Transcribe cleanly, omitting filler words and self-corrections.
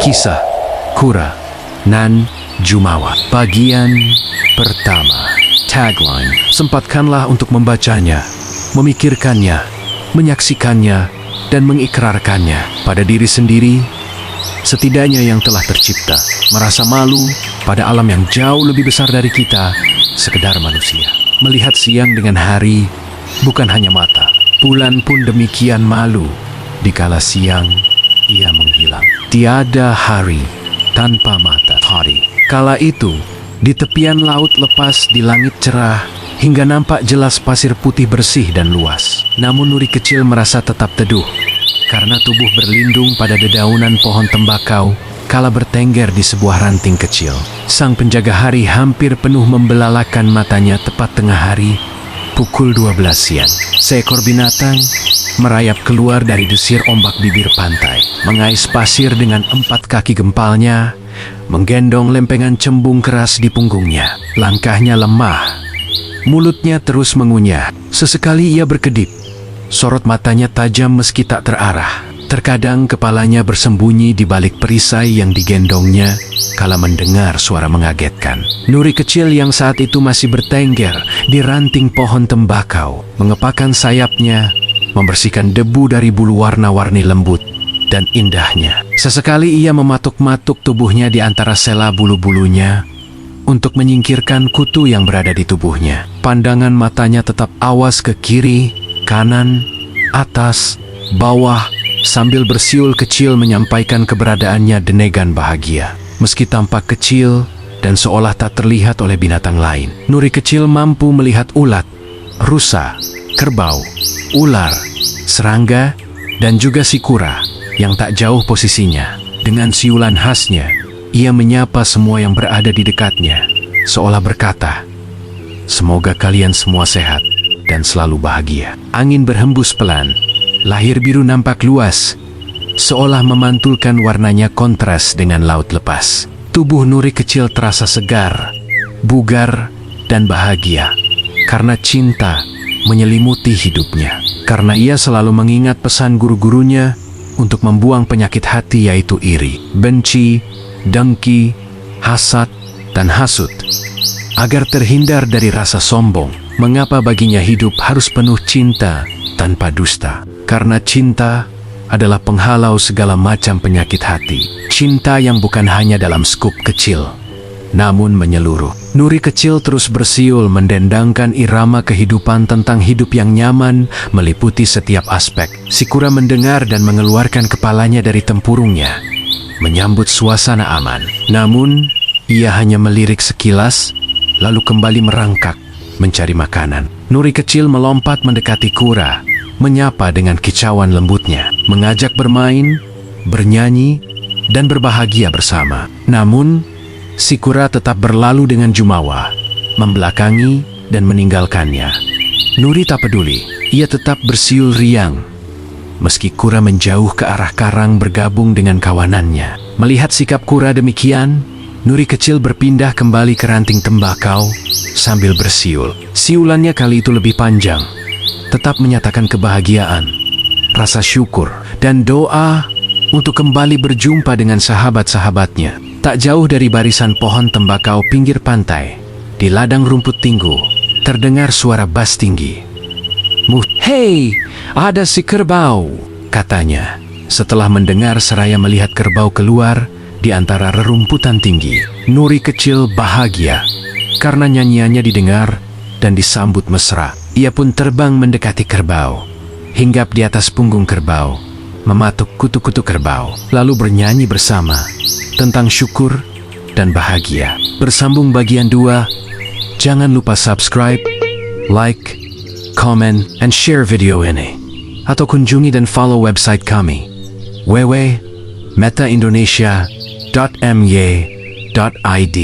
Kisah Kura nan Jumawa. Bagian pertama. Tagline: sempatkanlah untuk membacanya, memikirkannya, menyaksikannya, dan mengikrarkannya pada diri sendiri, setidaknya yang telah tercipta. Merasa malu pada alam yang jauh lebih besar dari kita, sekedar manusia. Melihat siang dengan hari, bukan hanya mata. Bulan pun demikian malu, dikala siang ia menghilang. Tiada hari tanpa matahari. Kala itu, di tepian laut lepas di langit cerah, hingga nampak jelas pasir putih bersih dan luas. Namun Nuri kecil merasa tetap teduh, karena tubuh berlindung pada dedaunan pohon tembakau, kala bertengger di sebuah ranting kecil. Sang penjaga hari hampir penuh membelalakan matanya tepat tengah hari, pukul 12 siang. Seekor binatang merayap keluar dari desir ombak bibir pantai, mengais pasir dengan 4 kaki gempalnya, menggendong lempengan cembung keras di punggungnya. Langkahnya lemah, mulutnya terus mengunyah. Sesekali ia berkedip, sorot matanya tajam meski tak terarah. Terkadang kepalanya bersembunyi di balik perisai yang digendongnya kala mendengar suara mengagetkan. Nuri kecil yang saat itu masih bertengger di ranting pohon tembakau, mengepakkan sayapnya, membersihkan debu dari bulu warna-warni lembut dan indahnya. Sesekali ia mematuk-matuk tubuhnya di antara sela bulu-bulunya untuk menyingkirkan kutu yang berada di tubuhnya. Pandangan matanya tetap awas ke kiri, kanan, atas, bawah, sambil bersiul kecil menyampaikan keberadaannya denegan bahagia. Meski tampak kecil dan seolah tak terlihat oleh binatang lain, Nuri kecil mampu melihat ulat, rusa, kerbau, ular, serangga, dan juga si kura yang tak jauh posisinya. Dengan siulan khasnya, ia menyapa semua yang berada di dekatnya, seolah berkata, "Semoga kalian semua sehat dan selalu bahagia." Angin berhembus pelan, lahir biru nampak luas, seolah memantulkan warnanya kontras dengan laut lepas. Tubuh Nuri kecil terasa segar, bugar, dan bahagia, karena cinta menyelimuti hidupnya. Karena ia selalu mengingat pesan guru-gurunya untuk membuang penyakit hati, yaitu iri, benci, dengki, hasad, dan hasut, agar terhindar dari rasa sombong. Mengapa baginya hidup harus penuh cinta tanpa dusta? Karena cinta adalah penghalau segala macam penyakit hati. Cinta yang bukan hanya dalam skup kecil, namun menyeluruh. Nuri kecil terus bersiul mendendangkan irama kehidupan tentang hidup yang nyaman meliputi setiap aspek. Si kura mendengar dan mengeluarkan kepalanya dari tempurungnya, menyambut suasana aman. Namun, ia hanya melirik sekilas, lalu kembali merangkak, mencari makanan. Nuri kecil melompat mendekati kura, menyapa dengan kicauan lembutnya, mengajak bermain, bernyanyi, dan berbahagia bersama. Namun, si kura tetap berlalu dengan jumawa, membelakangi dan meninggalkannya. Nuri tak peduli, ia tetap bersiul riang. Meski kura menjauh ke arah karang bergabung dengan kawanannya. Melihat sikap kura demikian, Nuri kecil berpindah kembali ke ranting tembakau sambil bersiul. Siulannya kali itu lebih panjang, tetap menyatakan kebahagiaan, rasa syukur, dan doa untuk kembali berjumpa dengan sahabat-sahabatnya. Tak jauh dari barisan pohon tembakau pinggir pantai, di ladang rumput tinggu, terdengar suara bas tinggi. "Hei, ada si kerbau," katanya, setelah mendengar seraya melihat kerbau keluar di antara rerumputan tinggi. Nuri kecil bahagia, karena nyanyiannya didengar dan disambut mesra. Ia pun terbang mendekati kerbau, hinggap di atas punggung kerbau, mematuk kutu-kutu kerbau, lalu bernyanyi bersama tentang syukur dan bahagia. Bersambung bagian 2. Jangan lupa subscribe, like, comment, and share video ini. Atau kunjungi dan follow website kami, www.metaindonesia.my.id.